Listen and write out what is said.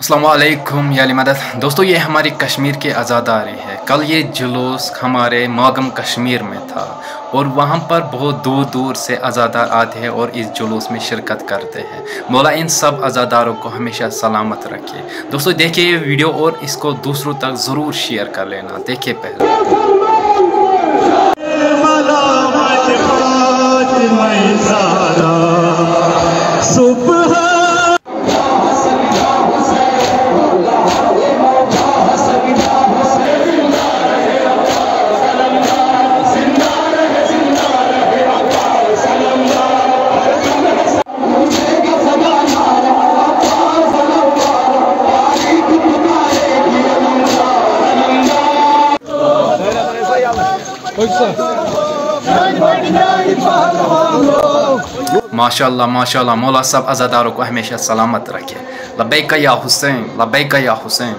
अस्सलाम वालेकुम या मदद। दोस्तों, ये हमारी कश्मीर की आज़ादारी है। कल ये जुलूस हमारे मागम कश्मीर में था और वहाँ पर बहुत दूर दूर से आज़ादार आते हैं और इस जुलूस में शिरकत करते हैं। मौला इन सब आज़ादारों को हमेशा सलामत रखे। दोस्तों देखिए ये वीडियो और इसको दूसरों तक ज़रूर शेयर कर लेना। देखिए पहले माशाल्लाह माशाल्लाह, मौला सब आज़ादारों को हमेशा सलामत रखे। लब्बैक या हुसैन, लब्बैक या हुसैन।